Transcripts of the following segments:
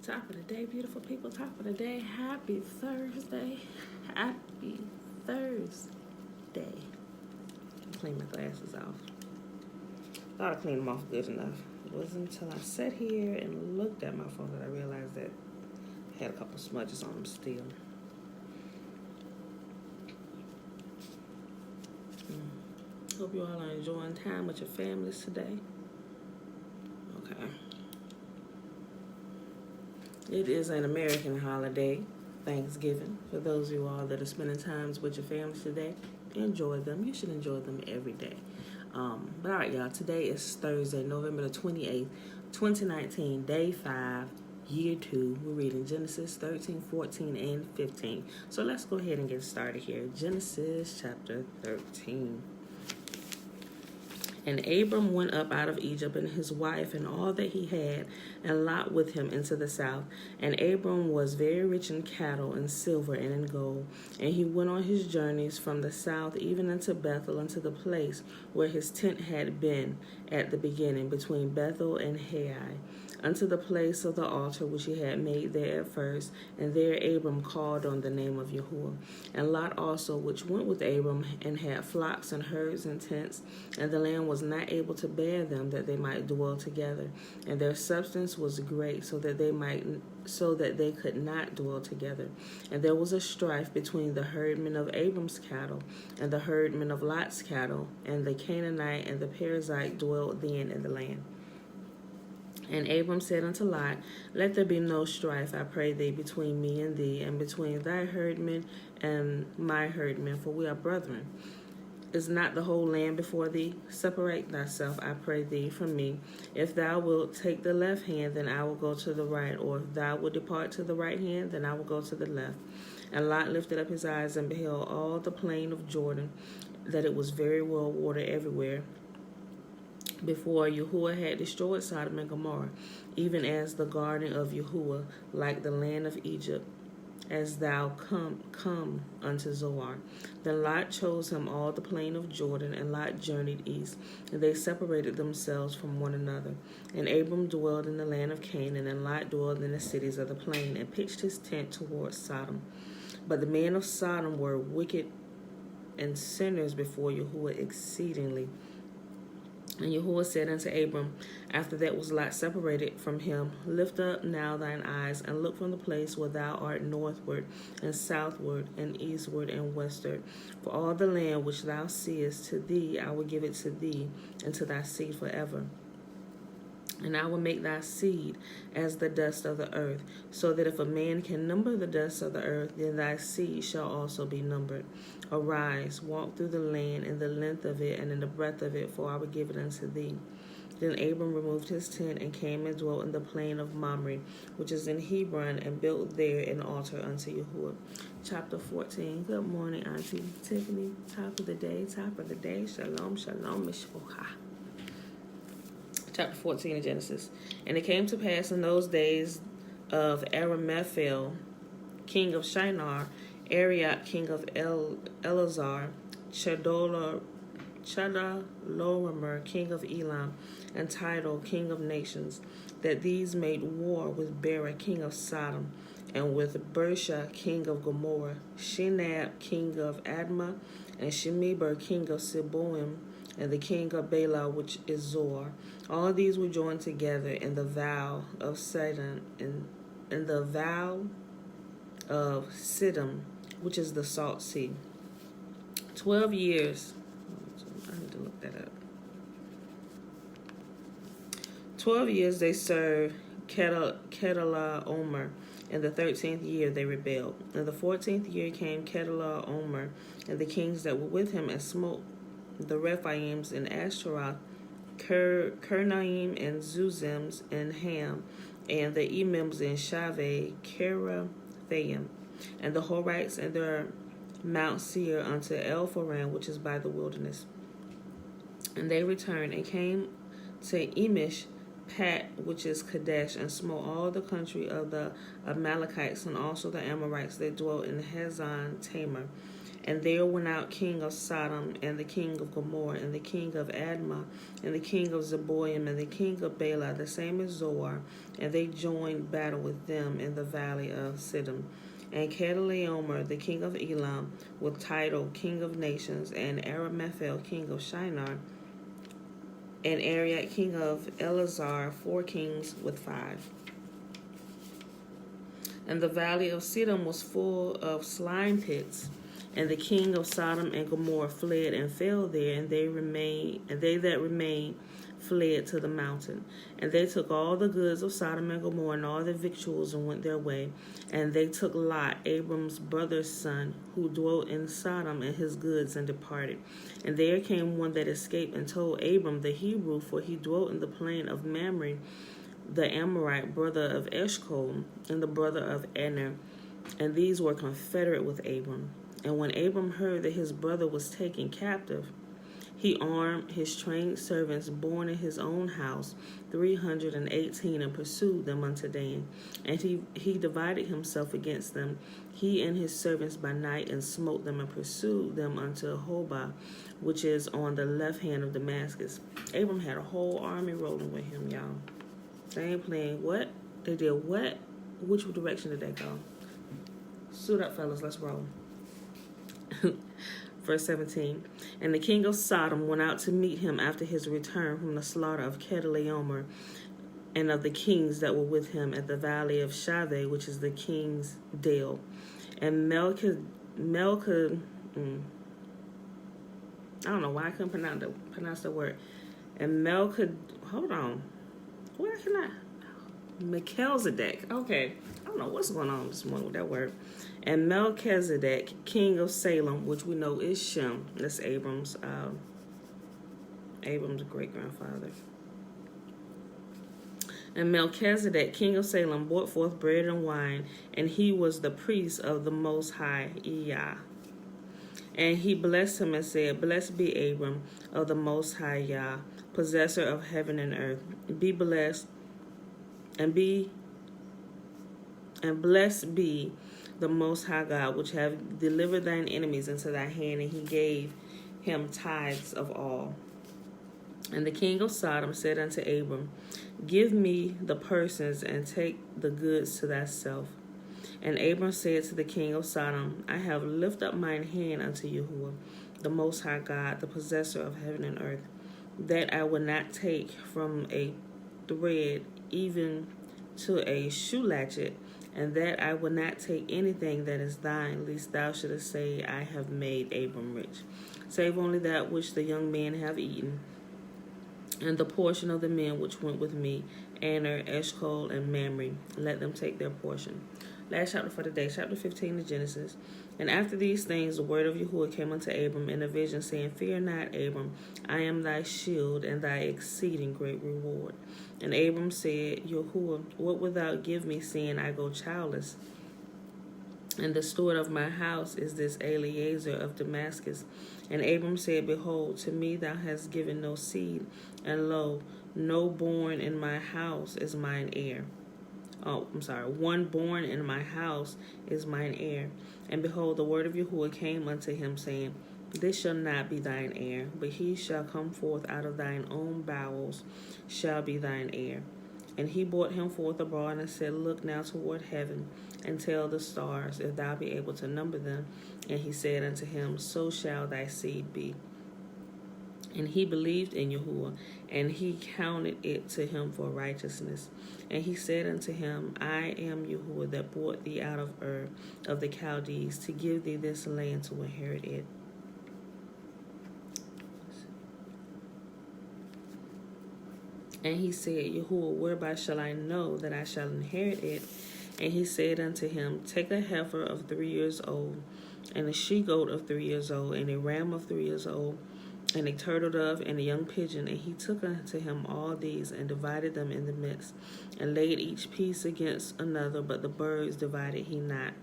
Top of the day, beautiful people. Top of the day. Happy Thursday. Happy Thursday. Clean my glasses off. Thought I cleaned them off good enough. It wasn't until I sat here and looked at my phone that I realized that I had a couple smudges on them still. Hope you all are enjoying time with your families today. Okay. It is an American holiday, Thanksgiving. For those of you all that are spending times with your families today, enjoy them. You should enjoy them every day. But all right, y'all. Today is Thursday, November the 28th, 2019, day 5, year 2. We're reading Genesis 13, 14, and 15. So let's go ahead and get started here. Genesis chapter 13. And Abram went up out of Egypt, and his wife, and all that he had, and Lot with him into the south. And Abram was very rich in cattle, and silver, and in gold. And he went on his journeys from the south, even unto Bethel, unto the place where his tent had been at the beginning, between Bethel and Hai, unto the place of the altar which he had made there at first. And there Abram called on the name of Yahuwah. And Lot also, which went with Abram, and had flocks and herds and tents, and the land was not able to bear them, that they might dwell together. And their substance was great, so that they could not dwell together. And there was a strife between the herdmen of Abram's cattle and the herdmen of Lot's cattle, and the Canaanite and the Perizzite dwelt then in the land. And Abram said unto Lot, Let there be no strife, I pray thee, between me and thee, and between thy herdmen and my herdmen, for we are brethren. Is not the whole land before thee? Separate thyself, I pray thee, from me. If thou wilt take the left hand, then I will go to the right, or if thou wilt depart to the right hand, then I will go to the left. And Lot lifted up his eyes and beheld all the plain of Jordan, that it was very well watered everywhere, before Yahuwah had destroyed Sodom and Gomorrah, even as the garden of Yahuwah, like the land of Egypt, as thou come unto Zoar. Then Lot chose him all the plain of Jordan, and Lot journeyed east, and they separated themselves from one another. And Abram dwelled in the land of Canaan, and Lot dwelled in the cities of the plain, and pitched his tent towards Sodom. But the men of Sodom were wicked and sinners before Yahuwah exceedingly. And Yahuwah said unto Abram, after that was Lot separated from him, Lift up now thine eyes, and look from the place where thou art northward, and southward, and eastward, and westward. For all the land which thou seest, to thee I will give it to thee, and to thy seed forever. And I will make thy seed as the dust of the earth, so that if a man can number the dust of the earth, then thy seed shall also be numbered. Arise, walk through the land in the length of it and in the breadth of it, for I will give it unto thee. Then Abram removed his tent and came and dwelt in the plain of Mamre, which is in Hebron, and built there an altar unto Yahuwah. Chapter 14. Good morning, Auntie Tiffany. Top of the day, top of the day. Shalom, shalom, mishpocha. Chapter 14 of Genesis. And it came to pass in those days of Aramephel, king of Shinar, Arioch, king of Elazar, Chedorlaomer, king of Elam, and Tidal, king of nations, that these made war with Bera, king of Sodom, and with Bersha, king of Gomorrah, Shinab, king of Admah, and Shemeber, king of Seboim, and the king of Bela, which is Zoar. All these were joined together in the vow of Sidon, in the vow of Siddim, which is the salt sea. 12 years. I need to look that up. 12 years they served Kedorlaomer. In the 13th year they rebelled. In the 14th year came Kedorlaomer and the kings that were with him, and smote the Rephaims in Ashtaroth, Kernaim and Zuzims and Ham, and the Emims in Shaveh, Kerathaim, and the Horites and their Mount Seir unto El-Pharan, which is by the wilderness. And they returned and came to Emish Pat, which is Kadesh, and smote all the country of the Amalekites, and also the Amorites that dwelt in Hazan Tamar. And there went out king of Sodom, and the king of Gomorrah, and the king of Admah, and the king of Zeboim, and the king of Bela, the same as Zoar, and they joined battle with them in the valley of Siddim. And Chedorlaomer, the king of Elam, with Tidal, king of nations, and Aramephel, king of Shinar, and Ariat, king of Elazar, 4 kings with 5. And the valley of Siddim was full of slime pits, and the king of Sodom and Gomorrah fled and fell there, and they that remained fled to the mountain. And they took all the goods of Sodom and Gomorrah and all their victuals and went their way. And they took Lot, Abram's brother's son, who dwelt in Sodom, and his goods, and departed. And there came one that escaped and told Abram the Hebrew, for he dwelt in the plain of Mamre, the Amorite, brother of Eshcol, and the brother of Aner. And these were confederate with Abram. And when Abram heard that his brother was taken captive, he armed his trained servants born in his own house, 318, and pursued them unto Dan. And he divided himself against them, he and his servants by night, and smote them and pursued them unto Hobah, which is on the left hand of Damascus. Abram had a whole army rolling with him, y'all. They ain't playing what? They did what? Which direction did they go? Suit up, fellas, let's roll. Verse 17. And the king of Sodom went out to meet him after his return from the slaughter of Chedorlaomer and of the kings that were with him at the valley of Shaveh, which is the king's dale. And I don't know why I couldn't pronounce the word. And hold on. Where can I? Melchizedek. Okay. I don't know what's going on this morning with that word. And Melchizedek, king of Salem, which we know is Shem. That's Abram's great-grandfather. And Melchizedek, king of Salem, brought forth bread and wine, and he was the priest of the Most High, Yah. And he blessed him and said, Blessed be Abram of the Most High, Yah, possessor of heaven and earth. Be blessed, and blessed be the Most High God, which have delivered thine enemies into thy hand, and he gave him tithes of all. And the king of Sodom said unto Abram, Give me the persons, and take the goods to thyself. And Abram said to the king of Sodom, I have lifted up mine hand unto Yahuwah, the Most High God, the possessor of heaven and earth, that I will not take from a thread even to a shoe latchet, and that I will not take anything that is thine, lest thou shouldest say, I have made Abram rich, save only that which the young men have eaten, and the portion of the men which went with me, Aner, Eshcol, and Mamre, let them take their portion. Last chapter for the day, chapter 15 of Genesis. And after these things, the word of Yahuwah came unto Abram in a vision, saying, Fear not, Abram, I am thy shield and thy exceeding great reward. And Abram said, Yahuwah, what wilt thou give me, seeing I go childless? And the steward of my house is this Eliezer of Damascus. And Abram said, Behold, to me thou hast given no seed, and lo, no born in my house is mine heir. One born in my house is mine heir. And behold, the word of Yahuwah came unto him, saying, This shall not be thine heir, but he shall come forth out of thine own bowels, shall be thine heir. And he brought him forth abroad and said, Look now toward heaven, and tell the stars, if thou be able to number them. And he said unto him, So shall thy seed be. And he believed in Yahuwah, and he counted it to him for righteousness. And he said unto him, I am Yahuwah that brought thee out of Ur of the Chaldees, to give thee this land to inherit it. And he said, Yahuwah, whereby shall I know that I shall inherit it? And he said unto him, Take a heifer of 3 years old, and a she-goat of 3 years old, and a ram of 3 years old, and a turtle dove, and a young pigeon. And he took unto him all these, and divided them in the midst, and laid each piece against another, but the birds divided he not.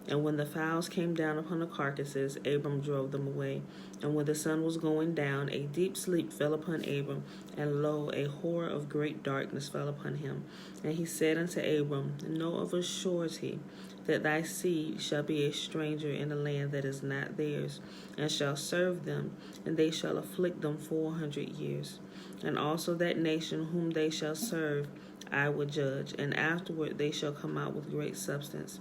And when the fowls came down upon the carcasses, Abram drove them away. And when the sun was going down, a deep sleep fell upon Abram, and lo, a horror of great darkness fell upon him. And he said unto Abram, Know of a surety that thy seed shall be a stranger in a land that is not theirs, and shall serve them, and they shall afflict them 400 years. And also that nation whom they shall serve I will judge, and afterward they shall come out with great substance.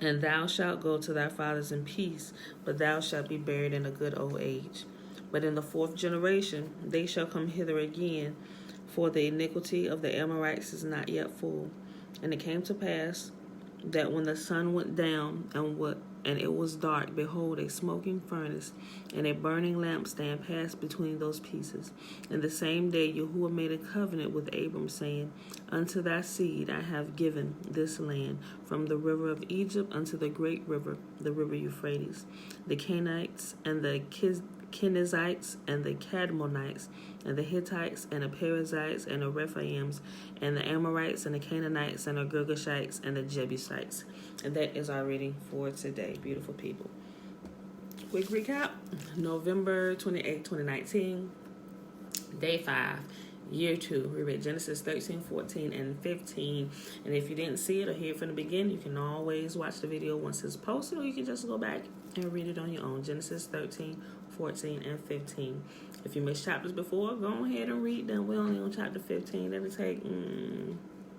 And thou shalt go to thy fathers in peace, but thou shalt be buried in a good old age. But in the fourth generation they shall come hither again, for the iniquity of the Amorites is not yet full. And it came to pass that when the sun went down and it was dark, behold, a smoking furnace and a burning lampstand passed between those pieces. And the same day Yahuwah made a covenant with Abram, saying, Unto thy seed I have given this land, from the river of Egypt unto the great river, the river Euphrates. The Canaanites and the Kenizzites and the Cadmonites and the Hittites and the Perizzites and the Rephaims and the Amorites and the Canaanites and the Girgashites and the Jebusites. And that is our reading for today, beautiful people. Quick recap: November 28, 2019, day 5, year 2. We read Genesis 13, 14, and 15. And if you didn't see it or hear it from the beginning, you can always watch the video once it's posted, or you can just go back and read it on your own. Genesis 13, 14, and 15. If you missed chapters before, go ahead and read them. We're only on chapter 15. That'll take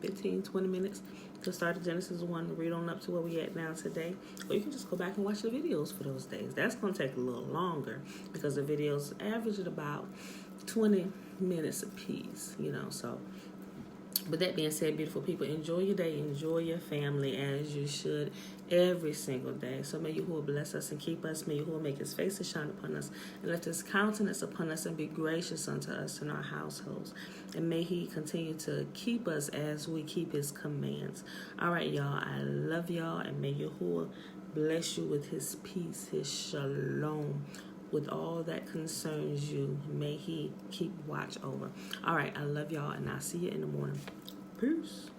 15, 20 minutes to start at Genesis 1 and read on up to where we at now today. Or you can just go back and watch the videos for those days. That's going to take a little longer because the videos average at about 20 minutes a piece, so. But that being said, beautiful people, enjoy your day, enjoy your family as you should every single day. So may Yahuwah bless us and keep us. May Yahuwah make his face to shine upon us and let his countenance upon us and be gracious unto us in our households. And may he continue to keep us as we keep his commands. All right, y'all, I love y'all, and may Yahuwah bless you with his peace, his shalom, with all that concerns you. May he keep watch over. All right, I love y'all, and I'll see you in the morning. Peace.